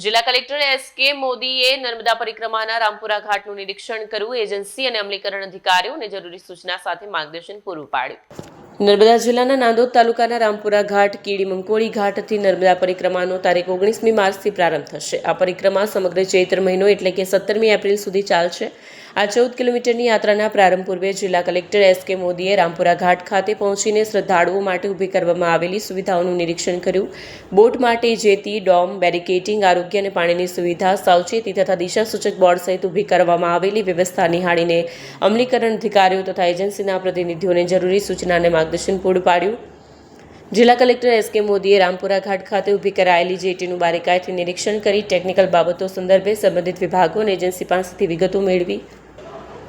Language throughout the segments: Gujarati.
જિલ્લા કલેક્ટર એસ.કે. મોદીએ નર્મદા પરિક્રમાના રામપુરા ઘાટનું નિરીક્ષણ કર્યું. એજન્સી અને અમલીકરણ અધિકારીઓને જરૂરી સૂચના સાથે માર્ગદર્શન પૂરું પાડ્યું. નર્મદા જિલ્લાના નાંદોદ તાલુકાના રામપુરા ઘાટ કીડી મંકોળી ઘાટથી નર્મદા પરિક્રમાનો તારીખ 19મી માર્ચથી પ્રારંભ થશે. આ પરિક્રમા સમગ્ર ચૈત્ર મહિનો એટલે કે 17મી એપ્રિલ સુધી ચાલશે. આ 14 કિલોમીટરની યાત્રાના પ્રારંભ પૂર્વે જિલ્લા કલેક્ટર એસ.કે. મોદીએ રામપુરા ઘાટ ખાતે પહોંચીને શ્રદ્ધાળુઓ માટે ઊભી કરવામાં આવેલી સુવિધાઓનું નિરીક્ષણ કર્યું. બોટ માટે જેતી, ડોમ, બેરિકેડિંગ, આરોગ્ય અને પાણીની સુવિધા, સાવચેતી તથા દિશાસૂચક બોર્ડ સહિત ઊભી કરવામાં આવેલી વ્યવસ્થા નિહાળીને અમલીકરણ અધિકારીઓ તથા એજન્સીના પ્રતિનિધિઓને જરૂરી સૂચના અને માર્ગદર્શન પૂરું પાડ્યું. જિલ્લા કલેક્ટર એસ.કે. મોદીએ રામપુરા ઘાટ ખાતે ઊભી કરાયેલી જેટીનું બારીકાઈથી નિરીક્ષણ કરી ટેકનિકલ બાબતો સંદર્ભે સંબંધિત વિભાગો અને એજન્સી પાસેથી વિગતો મેળવી.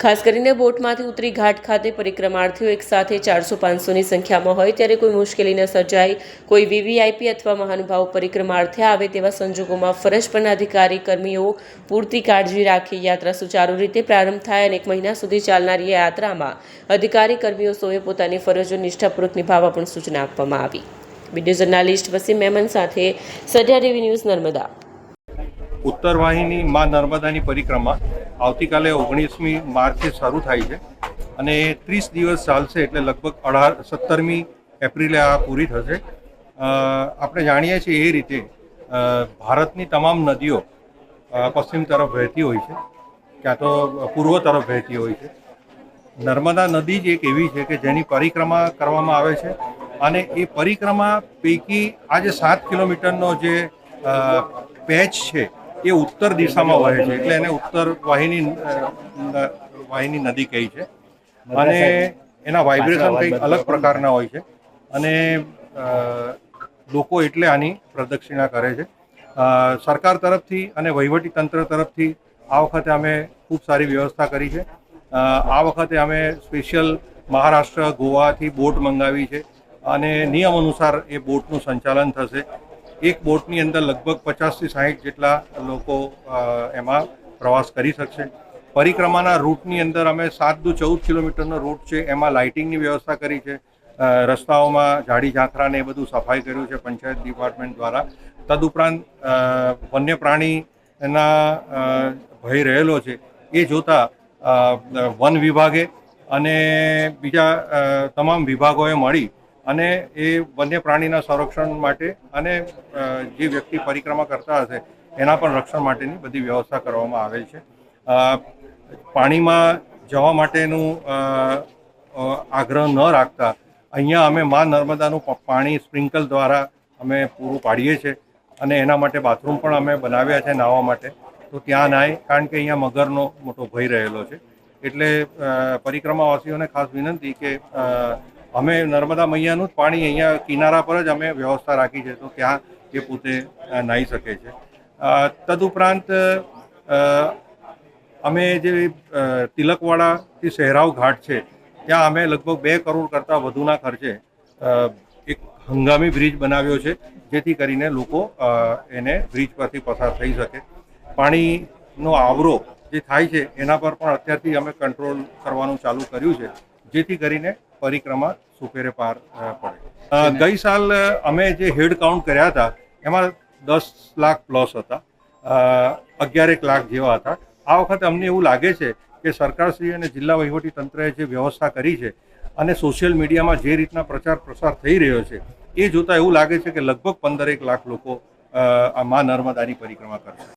ખાસ કરીને બોટમાંથી ઉતરી ઘાટ ખાતે પરિક્રમાર્થીઓ એકસાથે 400-500ની સંખ્યામાં હોય ત્યારે કોઈ મુશ્કેલી ન સર્જાય. કોઈ વીવીઆઈપી અથવા મહાનુભાવો પરિક્રમાર્થે આવે તેવા સંજોગોમાં ફરજ પરના અધિકારી કર્મીઓ પૂરતી કાળજી રાખી યાત્રા સુચારુ રીતે પ્રારંભ થાય અને 1 મહિના સુધી ચાલનારી આ યાત્રામાં અધિકારી કર્મીઓ સૌએ પોતાની ફરજો નિષ્ઠાપૂર્વક નિભાવવા પણ સૂચના આપવામાં આવી. વિડીયો જર્નાલિસ્ટ વસીમ મેમન સાથે સઢિયા ટીવી ન્યૂઝ નર્મદા. ઉત્તર વાહિની માં નર્મદાની પરિક્રમા આવતીકાલે 19મી માર્ચથી શરૂ થાય છે અને 30 દિવસ ચાલશે, એટલે લગભગ 17મી એપ્રિલે આ પૂરી થશે. આપણે જાણીએ છીએ એ રીતે ભારતની તમામ નદીઓ પશ્ચિમ તરફ વહેતી હોય છે, ક્યાં તો પૂર્વ તરફ વહેતી હોય છે. નર્મદા નદી જ એક એવી છે કે જેની પરિક્રમા કરવામાં આવે છે અને એ પરિક્રમા પૈકી આ જે 7 કિલોમીટરનો જે પેચ છે એ ઉત્તર દિશામાં વહે છે, એટલે એને ઉત્તર વાહિની નદી કહી છે અને એના વાઇબ્રેશન કંઈક અલગ પ્રકારના હોય છે અને લોકો એટલે આની પ્રદક્ષિણા કરે છે. સરકાર તરફથી અને વહીવટી તંત્ર તરફથી આ વખતે અમે ખૂબ સારી વ્યવસ્થા કરી છે. આ વખતે અમે સ્પેશિયલ મહારાષ્ટ્ર, ગોવાથી બોટ મંગાવી છે અને નિયમ અનુસાર એ બોટનું સંચાલન થશે. એક બોટની અંદર લગભગ 50થી 60 જેટલા લોકો એમાં પ્રવાસ કરી શકશે. પરિક્રમાના રૂટની અંદર અમે 7-14 કિલોમીટરનો રૂટ છે, એમાં લાઇટિંગની વ્યવસ્થા કરી છે. રસ્તાઓમાં ઝાડી ઝાંખરાને એ બધું સફાઈ કર્યું છે પંચાયત ડિપાર્ટમેન્ટ દ્વારા. તદુપરાંત વન્ય પ્રાણીના ભય રહેલો છે એ જોતાં વન વિભાગે અને બીજા તમામ વિભાગોએ મળી અને એ વન્ય પ્રાણીના સંરક્ષણ માટે અને જે વ્યક્તિ પરિક્રમા કરતા હશે એના પણ રક્ષણ માટેની બધી વ્યવસ્થા કરવામાં આવેલ છે. પાણીમાં જવા માટેનું આગ્રહ ન રાખતા અહીંયા અમે મા નર્મદાનું પાણી સ્પ્રિંકલ દ્વારા અમે પૂરું પાડીએ છીએ અને એના માટે બાથરૂમ પણ અમે બનાવ્યા છે નાહવા માટે. તો ત્યાં નાય, કારણ કે અહીંયા મગરનો મોટો ભય રહેલો છે. એટલે પરિક્રમાવાસીઓને ખાસ વિનંતી કે અમે નર્મદા મૈયાનું જ પાણી અહીંયા કિનારા પર જ અમે વ્યવસ્થા રાખી છે, તો ત્યાં એ પોતે નાહી શકે છે. તદુપરાંત અમે જે તિલકવાડાથી સહેરાવ ઘાટ છે ત્યાં અમે લગભગ 2 કરોડ કરતાં વધુના ખર્ચે એક હંગામી બ્રિજ બનાવ્યો છે, જેથી કરીને લોકો એને બ્રિજ પરથી પસાર થઈ શકે. પાણીનો આવરો જે થાય છે એના પર પણ અત્યારથી અમે કંટ્રોલ કરવાનું ચાલુ કર્યું છે, જેથી કરીને પરિક્રમા સુપેરે પાર પડે. ગઈ સાલ અમે જે હેડ કાઉન્ટ કર્યા હતા એમાં 10 લાખ પ્લસ હતા, 11 લાખ જેવા હતા. આ વખતે અમને એવું લાગે છે કે સરકારશ્રી અને જિલ્લા વહીવટી તંત્રએ જે વ્યવસ્થા કરી છે અને સોશિયલ મીડિયામાં જે રીતના પ્રચાર પ્રસાર થઈ રહ્યો છે એ જોતાં એવું લાગે છે કે લગભગ 15 લાખ લોકો આ મા નર્મદાની પરિક્રમા કરશે.